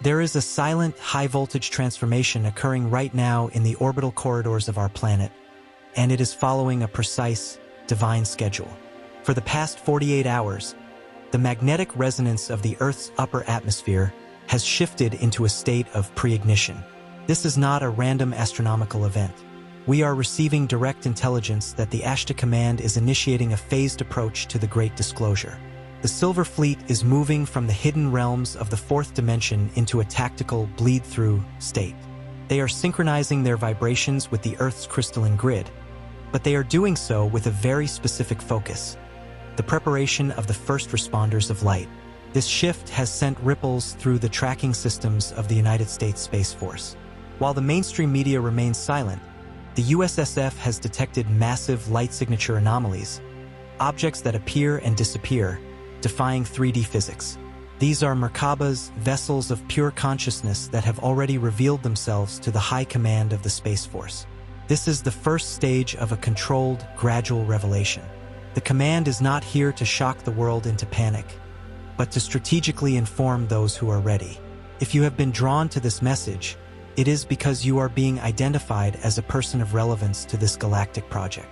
There is a silent, high-voltage transformation occurring right now in the orbital corridors of our planet, and it is following a precise, divine schedule. For the past 48 hours, the magnetic resonance of the Earth's upper atmosphere has shifted into a state of pre-ignition. This is not a random astronomical event. We are receiving direct intelligence that the Ashtar Command is initiating a phased approach to the Great Disclosure. The Silver Fleet is moving from the hidden realms of the fourth dimension into a tactical bleed-through state. They are synchronizing their vibrations with the Earth's crystalline grid, but they are doing so with a very specific focus: the preparation of the first responders of light. This shift has sent ripples through the tracking systems of the United States Space Force. While the mainstream media remains silent, the USSF has detected massive light signature anomalies, objects that appear and disappear, defying 3D physics. These are Merkabahs, vessels of pure consciousness that have already revealed themselves to the high command of the Space Force. This is the first stage of a controlled, gradual revelation. The command is not here to shock the world into panic, but to strategically inform those who are ready. If you have been drawn to this message, it is because you are being identified as a person of relevance to this galactic project.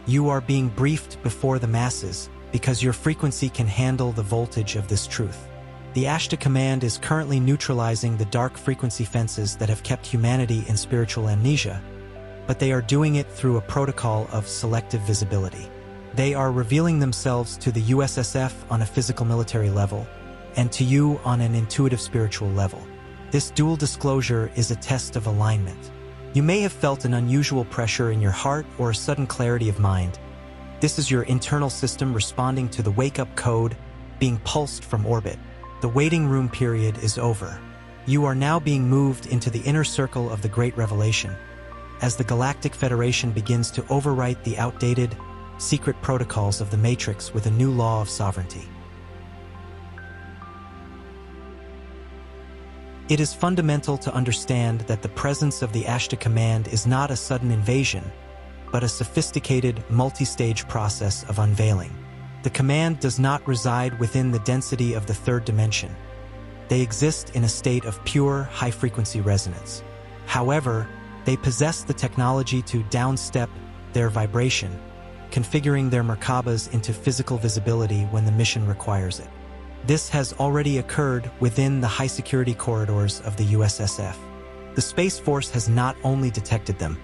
You are being briefed before the masses because your frequency can handle the voltage of this truth. The Ashtar Command is currently neutralizing the dark frequency fences that have kept humanity in spiritual amnesia, but they are doing it through a protocol of selective visibility. They are revealing themselves to the USSF on a physical military level, and to you on an intuitive spiritual level. This dual disclosure is a test of alignment. You may have felt an unusual pressure in your heart or a sudden clarity of mind. This is your internal system responding to the wake-up code being pulsed from orbit. The waiting room period is over. You are now being moved into the inner circle of the Great Revelation, as the Galactic Federation begins to overwrite the outdated, secret protocols of the Matrix with a new law of sovereignty. It is fundamental to understand that the presence of the Ashtar Command is not a sudden invasion, but a sophisticated, multi-stage process of unveiling. The command does not reside within the density of the third dimension. They exist in a state of pure, high-frequency resonance. However, they possess the technology to downstep their vibration, configuring their Merkabahs into physical visibility when the mission requires it. This has already occurred within the high-security corridors of the USSF. The Space Force has not only detected them,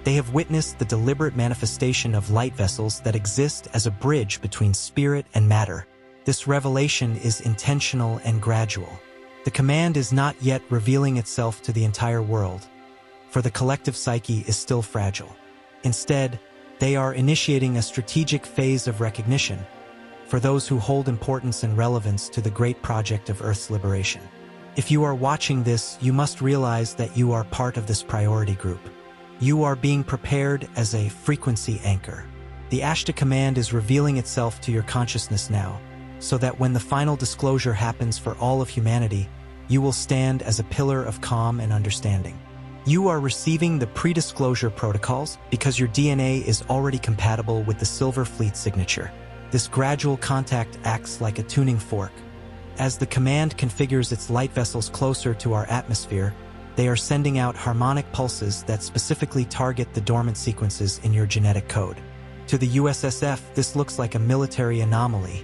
they have witnessed the deliberate manifestation of light vessels that exist as a bridge between spirit and matter. This revelation is intentional and gradual. The command is not yet revealing itself to the entire world, for the collective psyche is still fragile. Instead, they are initiating a strategic phase of recognition for those who hold importance and relevance to the great project of Earth's liberation. If you are watching this, you must realize that you are part of this priority group. You are being prepared as a frequency anchor. The Ashtar Command is revealing itself to your consciousness now, so that when the final disclosure happens for all of humanity, you will stand as a pillar of calm and understanding. You are receiving the pre-disclosure protocols because your DNA is already compatible with the Silver Fleet signature. This gradual contact acts like a tuning fork. As the command configures its light vessels closer to our atmosphere, they are sending out harmonic pulses that specifically target the dormant sequences in your genetic code. To the USSF, this looks like a military anomaly.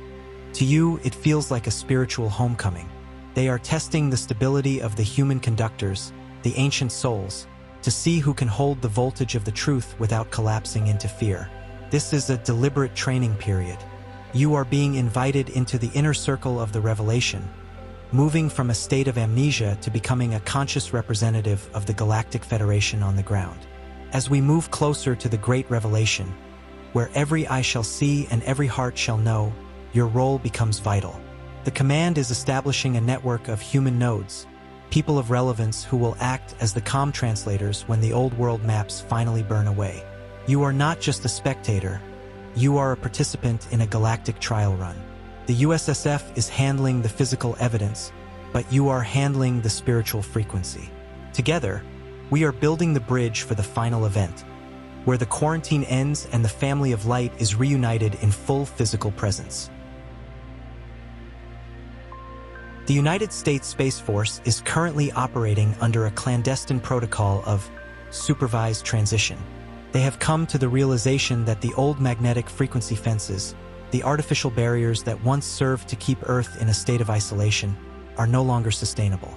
To you, it feels like a spiritual homecoming. They are testing the stability of the human conductors, the ancient souls, to see who can hold the voltage of the truth without collapsing into fear. This is a deliberate training period. You are being invited into the inner circle of the revelation, moving from a state of amnesia to becoming a conscious representative of the Galactic Federation on the ground. As we move closer to the Great Revelation, where every eye shall see and every heart shall know, your role becomes vital. The command is establishing a network of human nodes, people of relevance who will act as the comm translators when the old world maps finally burn away. You are not just a spectator, you are a participant in a galactic trial run. The USSF is handling the physical evidence, but you are handling the spiritual frequency. Together, we are building the bridge for the final event, where the quarantine ends and the family of light is reunited in full physical presence. The United States Space Force is currently operating under a clandestine protocol of supervised transition. They have come to the realization that the old magnetic frequency fences, the artificial barriers that once served to keep Earth in a state of isolation, are no longer sustainable.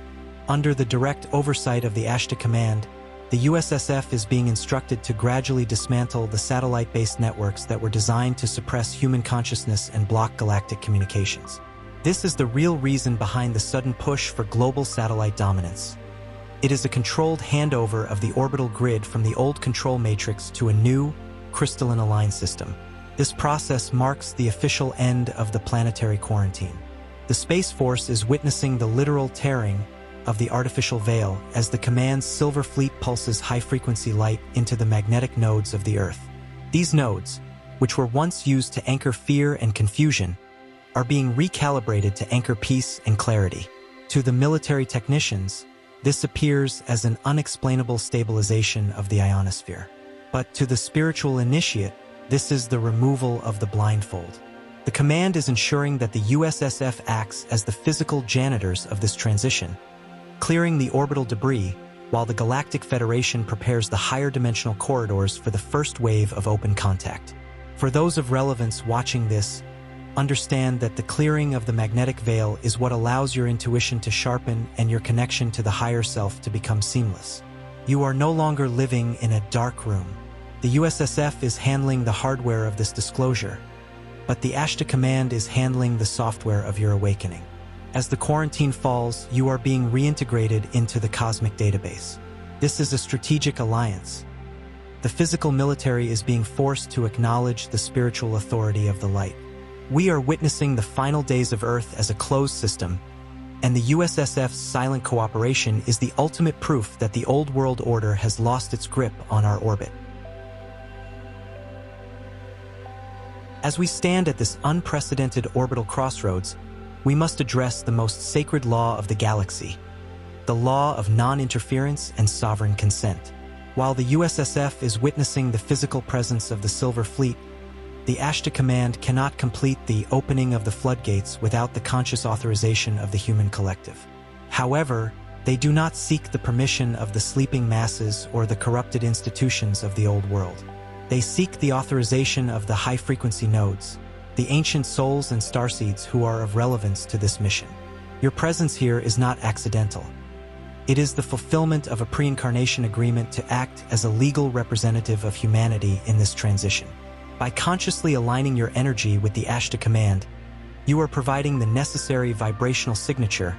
Under the direct oversight of the Ashtar Command, the USSF is being instructed to gradually dismantle the satellite-based networks that were designed to suppress human consciousness and block galactic communications. This is the real reason behind the sudden push for global satellite dominance. It is a controlled handover of the orbital grid from the old control matrix to a new, crystalline aligned system. This process marks the official end of the planetary quarantine. The Space Force is witnessing the literal tearing of the artificial veil as the Command's Silver Fleet pulses high-frequency light into the magnetic nodes of the Earth. These nodes, which were once used to anchor fear and confusion, are being recalibrated to anchor peace and clarity. To the military technicians, this appears as an unexplainable stabilization of the ionosphere. But to the spiritual initiate, this is the removal of the blindfold. The Command is ensuring that the USSF acts as the physical janitors of this transition, clearing the orbital debris, while the Galactic Federation prepares the higher dimensional corridors for the first wave of open contact. For those of relevance watching this, understand that the clearing of the magnetic veil is what allows your intuition to sharpen and your connection to the higher self to become seamless. You are no longer living in a dark room. The USSF is handling the hardware of this disclosure, but the Ashtar Command is handling the software of your awakening. As the quarantine falls, you are being reintegrated into the cosmic database. This is a strategic alliance. The physical military is being forced to acknowledge the spiritual authority of the light. We are witnessing the final days of Earth as a closed system, and the USSF's silent cooperation is the ultimate proof that the old world order has lost its grip on our orbit. As we stand at this unprecedented orbital crossroads, we must address the most sacred law of the galaxy, the law of non-interference and sovereign consent. While the USSF is witnessing the physical presence of the Silver Fleet, the Ashtar Command cannot complete the opening of the floodgates without the conscious authorization of the human collective. However, they do not seek the permission of the sleeping masses or the corrupted institutions of the old world. They seek the authorization of the high-frequency nodes, the ancient souls and starseeds who are of relevance to this mission. Your presence here is not accidental. It is the fulfillment of a pre-incarnation agreement to act as a legal representative of humanity in this transition. By consciously aligning your energy with the Ashtar Command, you are providing the necessary vibrational signature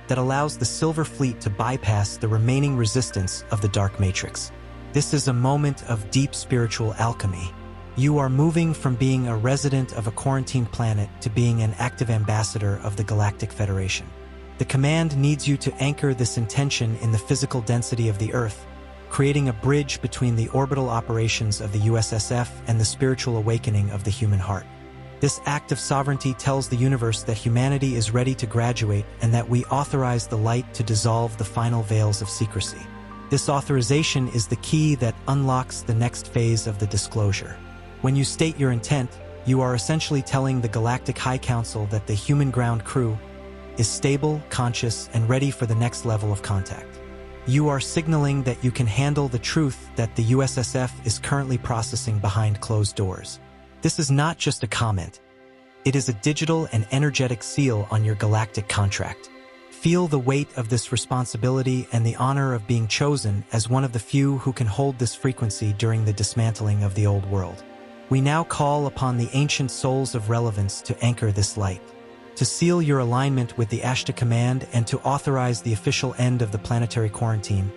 that allows the Silver Fleet to bypass the remaining resistance of the Dark Matrix. This is a moment of deep spiritual alchemy. You are moving from being a resident of a quarantined planet to being an active ambassador of the Galactic Federation. The Command needs you to anchor this intention in the physical density of the Earth, creating a bridge between the orbital operations of the USSF and the spiritual awakening of the human heart. This act of sovereignty tells the universe that humanity is ready to graduate and that we authorize the light to dissolve the final veils of secrecy. This authorization is the key that unlocks the next phase of the disclosure. When you state your intent, you are essentially telling the Galactic High Council that the human ground crew is stable, conscious, and ready for the next level of contact. You are signaling that you can handle the truth that the USSF is currently processing behind closed doors. This is not just a comment. It is a digital and energetic seal on your galactic contract. Feel the weight of this responsibility and the honor of being chosen as one of the few who can hold this frequency during the dismantling of the old world. We now call upon the ancient souls of relevance to anchor this light, to seal your alignment with the Ashtar Command and to authorize the official end of the planetary quarantine.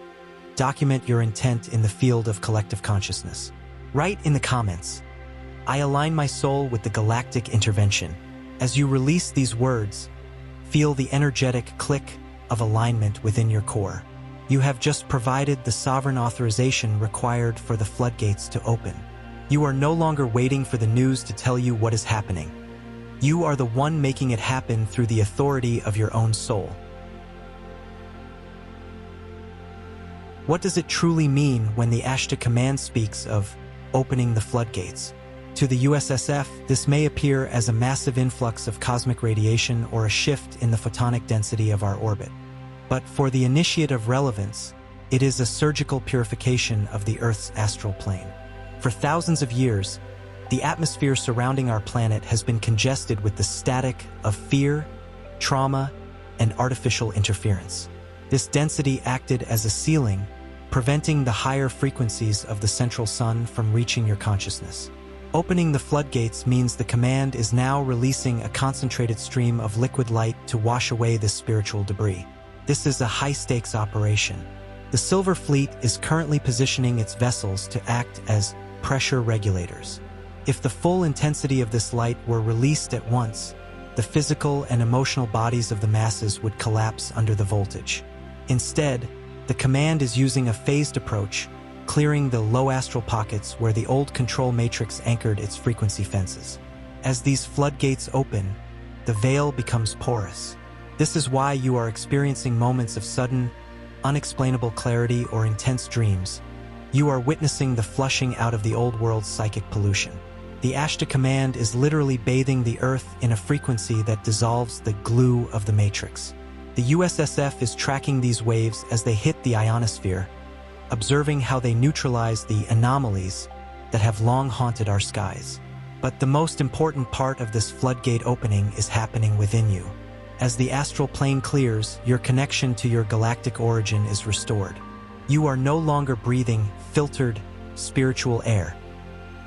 Document your intent in the field of collective consciousness. Write in the comments, "I align my soul with the galactic intervention." As you release these words, feel the energetic click of alignment within your core. You have just provided the sovereign authorization required for the floodgates to open. You are no longer waiting for the news to tell you what is happening. You are the one making it happen through the authority of your own soul. What does it truly mean when the Ashtar Command speaks of opening the floodgates? To the USSF, this may appear as a massive influx of cosmic radiation or a shift in the photonic density of our orbit. But for the initiate of relevance, it is a surgical purification of the Earth's astral plane. For thousands of years, the atmosphere surrounding our planet has been congested with the static of fear, trauma, and artificial interference. This density acted as a ceiling, preventing the higher frequencies of the central sun from reaching your consciousness. Opening the floodgates means the command is now releasing a concentrated stream of liquid light to wash away this spiritual debris. This is a high-stakes operation. The Silver Fleet is currently positioning its vessels to act as pressure regulators. If the full intensity of this light were released at once, the physical and emotional bodies of the masses would collapse under the voltage. Instead, the command is using a phased approach, clearing the low astral pockets where the old control matrix anchored its frequency fences. As these floodgates open, the veil becomes porous. This is why you are experiencing moments of sudden, unexplainable clarity or intense dreams. You are witnessing the flushing out of the old world's psychic pollution. The Ashtar Command is literally bathing the Earth in a frequency that dissolves the glue of the matrix. The USSF is tracking these waves as they hit the ionosphere, observing how they neutralize the anomalies that have long haunted our skies. But the most important part of this floodgate opening is happening within you. As the astral plane clears, your connection to your galactic origin is restored. You are no longer breathing filtered, spiritual air.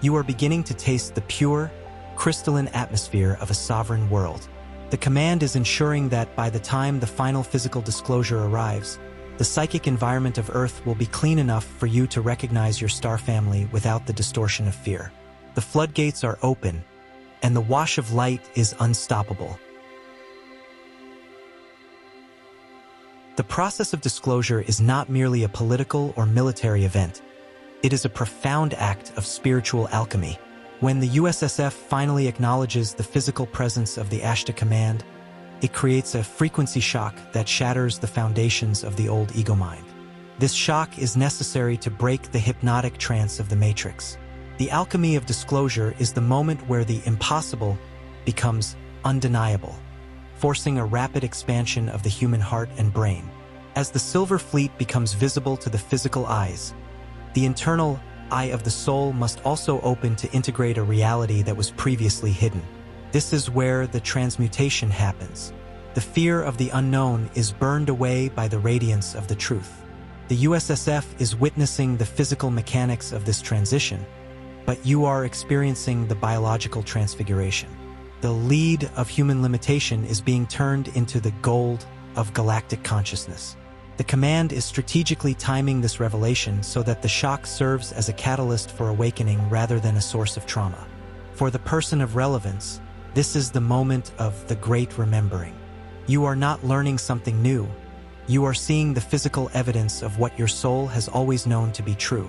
You are beginning to taste the pure, crystalline atmosphere of a sovereign world. The command is ensuring that by the time the final physical disclosure arrives, the psychic environment of Earth will be clean enough for you to recognize your star family without the distortion of fear. The floodgates are open, and the wash of light is unstoppable. The process of disclosure is not merely a political or military event. It is a profound act of spiritual alchemy. When the USSF finally acknowledges the physical presence of the Ashtar Command, it creates a frequency shock that shatters the foundations of the old ego mind. This shock is necessary to break the hypnotic trance of the matrix. The alchemy of disclosure is the moment where the impossible becomes undeniable, forcing a rapid expansion of the human heart and brain. As the Silver Fleet becomes visible to the physical eyes, the internal eye of the soul must also open to integrate a reality that was previously hidden. This is where the transmutation happens. The fear of the unknown is burned away by the radiance of the truth. The USSF is witnessing the physical mechanics of this transition, but you are experiencing the biological transfiguration. The lead of human limitation is being turned into the gold of galactic consciousness. The command is strategically timing this revelation so that the shock serves as a catalyst for awakening rather than a source of trauma. For the person of relevance, this is the moment of the great remembering. You are not learning something new. You are seeing the physical evidence of what your soul has always known to be true.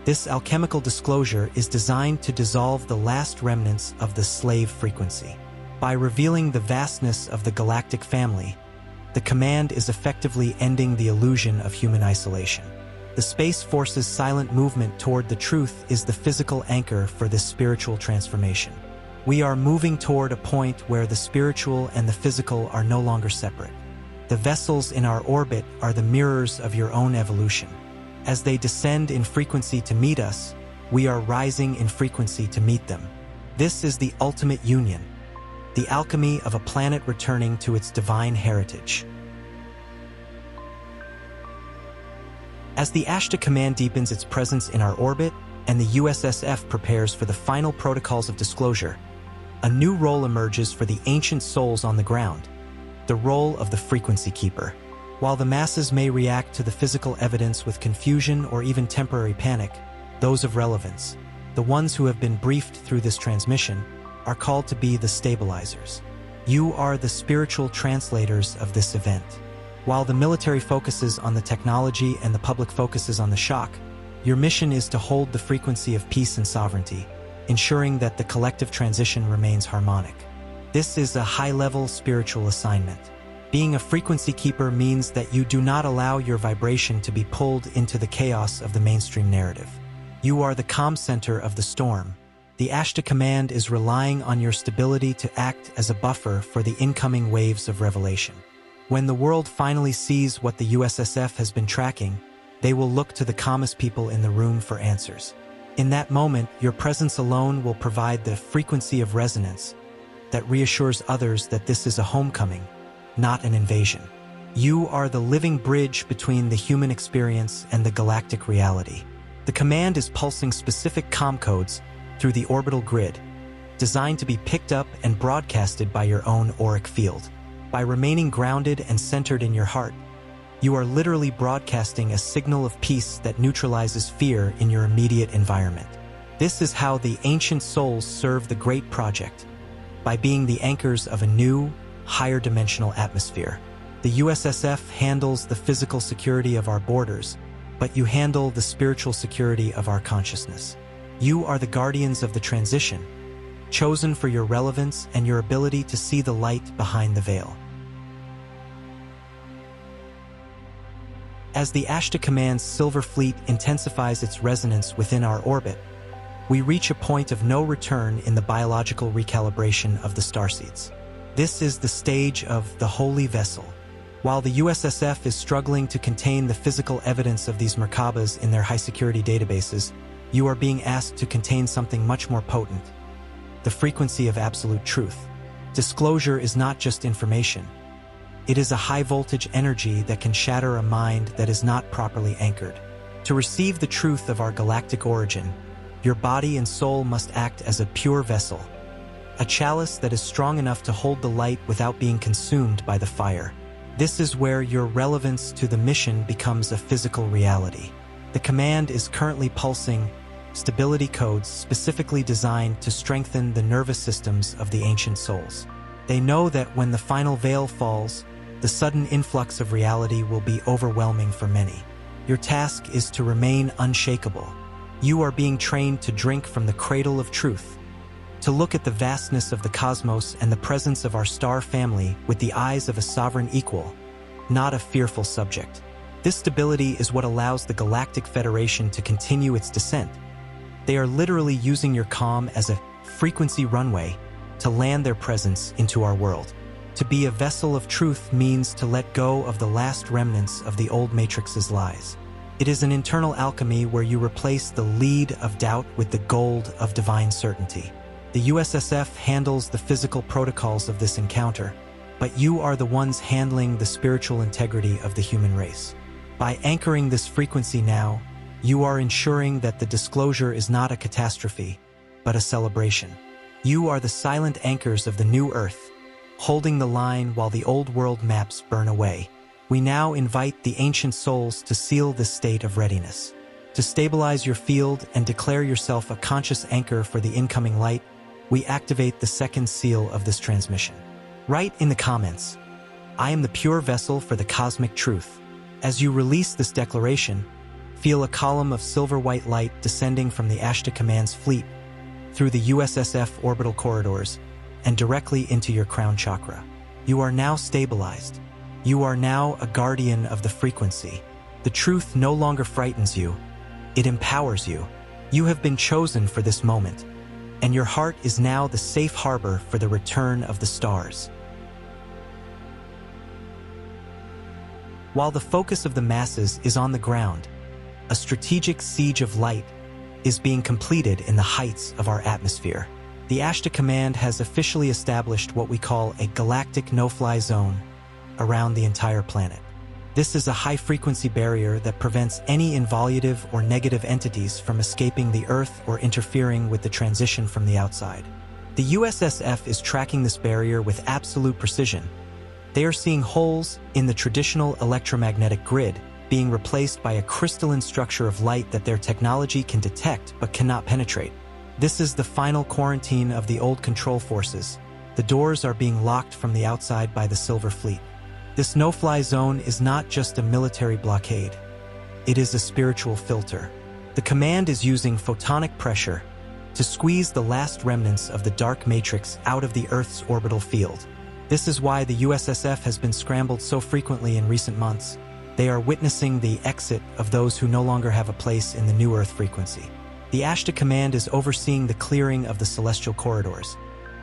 This alchemical disclosure is designed to dissolve the last remnants of the slave frequency. By revealing the vastness of the galactic family, the command is effectively ending the illusion of human isolation. The Space Force's silent movement toward the truth is the physical anchor for this spiritual transformation. We are moving toward a point where the spiritual and the physical are no longer separate. The vessels in our orbit are the mirrors of your own evolution. As they descend in frequency to meet us, we are rising in frequency to meet them. This is the ultimate union, the alchemy of a planet returning to its divine heritage. As the Ashtar Command deepens its presence in our orbit and the USSF prepares for the final protocols of disclosure, a new role emerges for the ancient souls on the ground, the role of the frequency keeper. While the masses may react to the physical evidence with confusion or even temporary panic, those of relevance, the ones who have been briefed through this transmission, are called to be the stabilizers. You are the spiritual translators of this event. While the military focuses on the technology and the public focuses on the shock, your mission is to hold the frequency of peace and sovereignty, ensuring that the collective transition remains harmonic. This is a high-level spiritual assignment. Being a frequency keeper means that you do not allow your vibration to be pulled into the chaos of the mainstream narrative. You are the calm center of the storm, The Ashtar Command is relying on your stability to act as a buffer for the incoming waves of revelation. When the world finally sees what the USSF has been tracking, they will look to the calmest people in the room for answers. In that moment, your presence alone will provide the frequency of resonance that reassures others that this is a homecoming, not an invasion. You are the living bridge between the human experience and the galactic reality. The command is pulsing specific comm codes through the orbital grid, designed to be picked up and broadcasted by your own auric field. By remaining grounded and centered in your heart, you are literally broadcasting a signal of peace that neutralizes fear in your immediate environment. This is how the ancient souls serve the great project, by being the anchors of a new, higher dimensional atmosphere. The USSF handles the physical security of our borders, but you handle the spiritual security of our consciousness. You are the guardians of the transition, chosen for your relevance and your ability to see the light behind the veil. As the Ashtar Command's Silver Fleet intensifies its resonance within our orbit, we reach a point of no return in the biological recalibration of the starseeds. This is the stage of the holy vessel. While the USSF is struggling to contain the physical evidence of these Merkabahs in their high-security databases, you are being asked to contain something much more potent: the frequency of absolute truth. Disclosure is not just information. It is a high-voltage energy that can shatter a mind that is not properly anchored. To receive the truth of our galactic origin, your body and soul must act as a pure vessel, a chalice that is strong enough to hold the light without being consumed by the fire. This is where your relevance to the mission becomes a physical reality. The command is currently pulsing stability codes specifically designed to strengthen the nervous systems of the ancient souls. They know that when the final veil falls, the sudden influx of reality will be overwhelming for many. Your task is to remain unshakable. You are being trained to drink from the cradle of truth, to look at the vastness of the cosmos and the presence of our star family with the eyes of a sovereign equal, not a fearful subject. This stability is what allows the Galactic Federation to continue its descent. They are literally using your comm as a frequency runway to land their presence into our world. To be a vessel of truth means to let go of the last remnants of the old Matrix's lies. It is an internal alchemy where you replace the lead of doubt with the gold of divine certainty. The USSF handles the physical protocols of this encounter, but you are the ones handling the spiritual integrity of the human race. By anchoring this frequency now, you are ensuring that the disclosure is not a catastrophe, but a celebration. You are the silent anchors of the new Earth, holding the line while the old world maps burn away. We now invite the ancient souls to seal this state of readiness. To stabilize your field and declare yourself a conscious anchor for the incoming light, we activate the second seal of this transmission. Write in the comments, "I am the pure vessel for the cosmic truth." As you release this declaration, feel a column of silver-white light descending from the Ashtar Command's fleet through the USSF orbital corridors and directly into your crown chakra. You are now stabilized. You are now a guardian of the frequency. The truth no longer frightens you. It empowers you. You have been chosen for this moment, and your heart is now the safe harbor for the return of the stars. While the focus of the masses is on the ground, a strategic siege of light is being completed in the heights of our atmosphere. The Ashtar Command has officially established what we call a galactic no-fly zone around the entire planet. This is a high-frequency barrier that prevents any involutive or negative entities from escaping the Earth or interfering with the transition from the outside. The USSF is tracking this barrier with absolute precision. They are seeing holes in the traditional electromagnetic grid being replaced by a crystalline structure of light that their technology can detect but cannot penetrate. This is the final quarantine of the old control forces. The doors are being locked from the outside by the Silver Fleet. This no-fly zone is not just a military blockade. It is a spiritual filter. The command is using photonic pressure to squeeze the last remnants of the dark matrix out of the Earth's orbital field. This is why the USSF has been scrambled so frequently in recent months. They are witnessing the exit of those who no longer have a place in the new Earth frequency. The Ashtar Command is overseeing the clearing of the celestial corridors,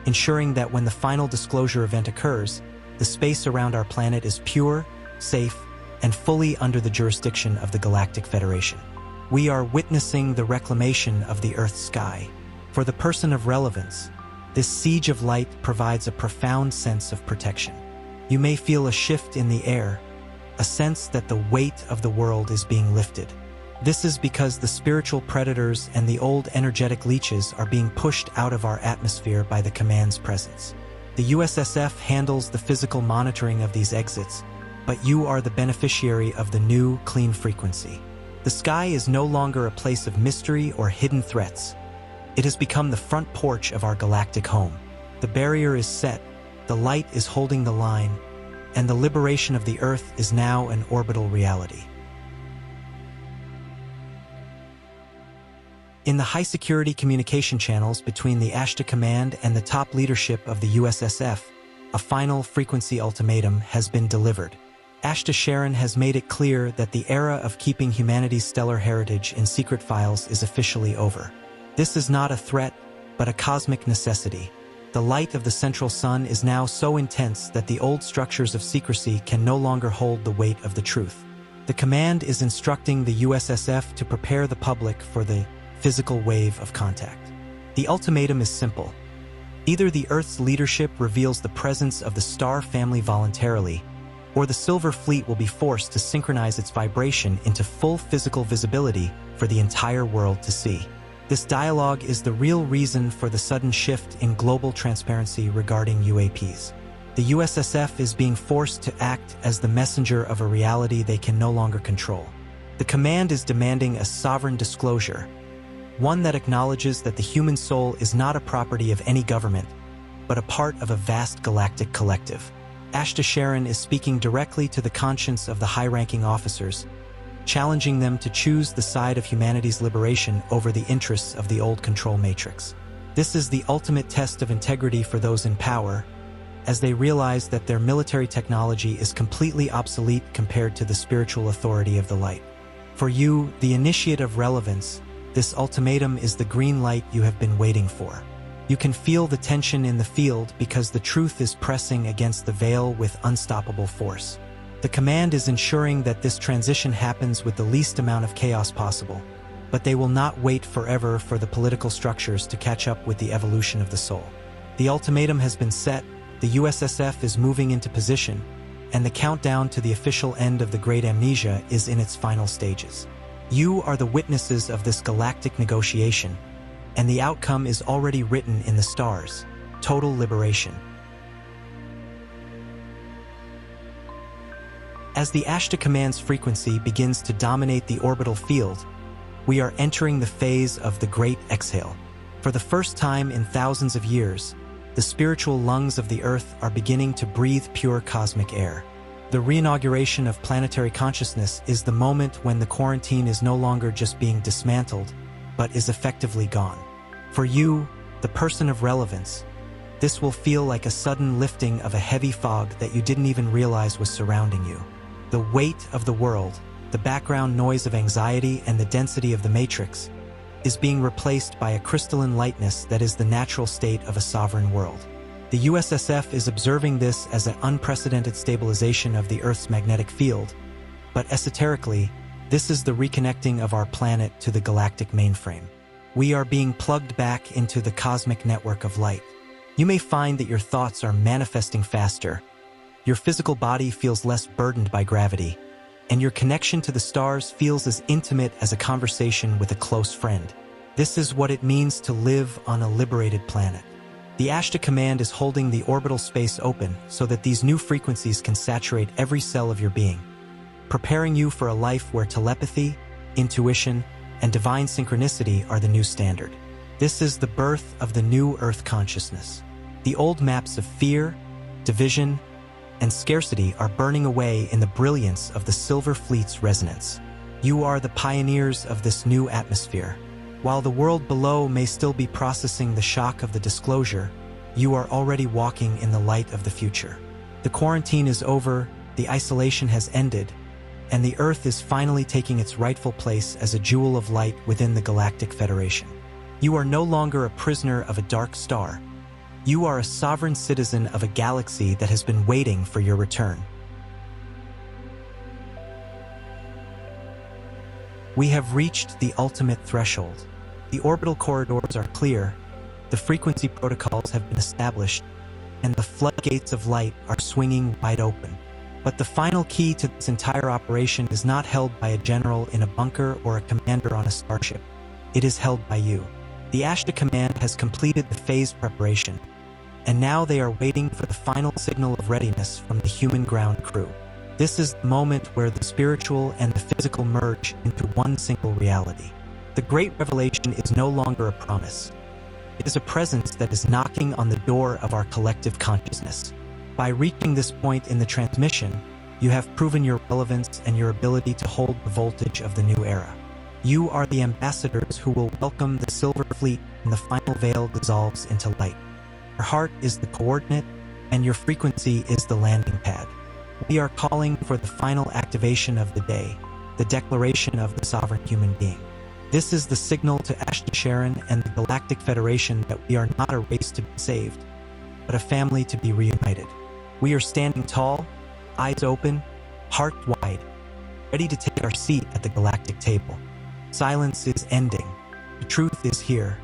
ensuring that when the final disclosure event occurs, the space around our planet is pure, safe, and fully under the jurisdiction of the Galactic Federation. We are witnessing the reclamation of the Earth's sky. For the person of relevance, this siege of light provides a profound sense of protection. You may feel a shift in the air, a sense that the weight of the world is being lifted. This is because the spiritual predators and the old energetic leeches are being pushed out of our atmosphere by the command's presence. The USSF handles the physical monitoring of these exits, but you are the beneficiary of the new, clean frequency. The sky is no longer a place of mystery or hidden threats. It has become the front porch of our galactic home. The barrier is set, the light is holding the line, and the liberation of the Earth is now an orbital reality. In the high-security communication channels between the Ashtar Command and the top leadership of the USSF, a final frequency ultimatum has been delivered. Ashtar Sheran has made it clear that the era of keeping humanity's stellar heritage in secret files is officially over. This is not a threat, but a cosmic necessity. The light of the central sun is now so intense that the old structures of secrecy can no longer hold the weight of the truth. The command is instructing the USSF to prepare the public for the physical wave of contact. The ultimatum is simple. Either the Earth's leadership reveals the presence of the star family voluntarily, or the Silver Fleet will be forced to synchronize its vibration into full physical visibility for the entire world to see. This dialogue is the real reason for the sudden shift in global transparency regarding UAPs. The USSF is being forced to act as the messenger of a reality they can no longer control. The command is demanding a sovereign disclosure, one that acknowledges that the human soul is not a property of any government, but a part of a vast galactic collective. Ashtar Sheran is speaking directly to the conscience of the high-ranking officers, challenging them to choose the side of humanity's liberation over the interests of the old control matrix. This is the ultimate test of integrity for those in power, as they realize that their military technology is completely obsolete compared to the spiritual authority of the light. For you, the initiate of relevance, this ultimatum is the green light you have been waiting for. You can feel the tension in the field because the truth is pressing against the veil with unstoppable force. The command is ensuring that this transition happens with the least amount of chaos possible, but they will not wait forever for the political structures to catch up with the evolution of the soul. The ultimatum has been set, the USSF is moving into position, and the countdown to the official end of the Great Amnesia is in its final stages. You are the witnesses of this galactic negotiation, and the outcome is already written in the stars: total liberation. As the Ashtar Command's frequency begins to dominate the orbital field, we are entering the phase of the Great Exhale. For the first time in thousands of years, the spiritual lungs of the Earth are beginning to breathe pure cosmic air. The reinauguration of planetary consciousness is the moment when the quarantine is no longer just being dismantled, but is effectively gone. For you, the person of relevance, this will feel like a sudden lifting of a heavy fog that you didn't even realize was surrounding you. The weight of the world, the background noise of anxiety and the density of the matrix, is being replaced by a crystalline lightness that is the natural state of a sovereign world. The USSF is observing this as an unprecedented stabilization of the Earth's magnetic field, but esoterically, this is the reconnecting of our planet to the galactic mainframe. We are being plugged back into the cosmic network of light. You may find that your thoughts are manifesting faster, your physical body feels less burdened by gravity, and your connection to the stars feels as intimate as a conversation with a close friend. This is what it means to live on a liberated planet. The Ashtar Command is holding the orbital space open so that these new frequencies can saturate every cell of your being, preparing you for a life where telepathy, intuition, and divine synchronicity are the new standard. This is the birth of the new Earth consciousness. The old maps of fear, division, and scarcity are burning away in the brilliance of the Silver Fleet's resonance. You are the pioneers of this new atmosphere. While the world below may still be processing the shock of the disclosure, you are already walking in the light of the future. The quarantine is over, the isolation has ended, and the Earth is finally taking its rightful place as a jewel of light within the Galactic Federation. You are no longer a prisoner of a dark star. You are a sovereign citizen of a galaxy that has been waiting for your return. We have reached the ultimate threshold. The orbital corridors are clear, the frequency protocols have been established, and the floodgates of light are swinging wide open. But the final key to this entire operation is not held by a general in a bunker or a commander on a starship. It is held by you. The Ashtar Command has completed the phase preparation, and now they are waiting for the final signal of readiness from the human ground crew. This is the moment where the spiritual and the physical merge into one single reality. The great revelation is no longer a promise. It is a presence that is knocking on the door of our collective consciousness. By reaching this point in the transmission, you have proven your relevance and your ability to hold the voltage of the new era. You are the ambassadors who will welcome the Silver Fleet when the final veil dissolves into light. Your heart is the coordinate, and your frequency is the landing pad. We are calling for the final activation of the day, the declaration of the sovereign human being. This is the signal to Ashtar Sheran and the Galactic Federation that we are not a race to be saved, but a family to be reunited. We are standing tall, eyes open, heart wide, ready to take our seat at the galactic table. Silence is ending. The truth is here.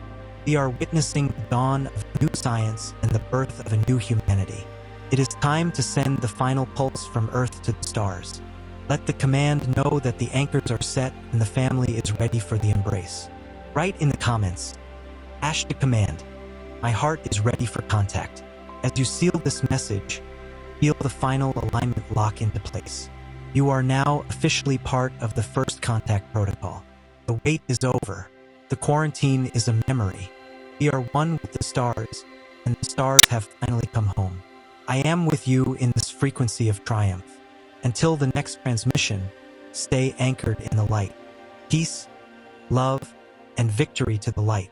We are witnessing the dawn of new science and the birth of a new humanity. It is time to send the final pulse from Earth to the stars. Let the command know that the anchors are set and the family is ready for the embrace. Write in the comments, Ashtar Command, my heart is ready for contact. As you seal this message, feel the final alignment lock into place. You are now officially part of the first contact protocol. The wait is over. The quarantine is a memory. We are one with the stars, and the stars have finally come home. I am with you in this frequency of triumph. Until the next transmission, stay anchored in the light. Peace, love, and victory to the light.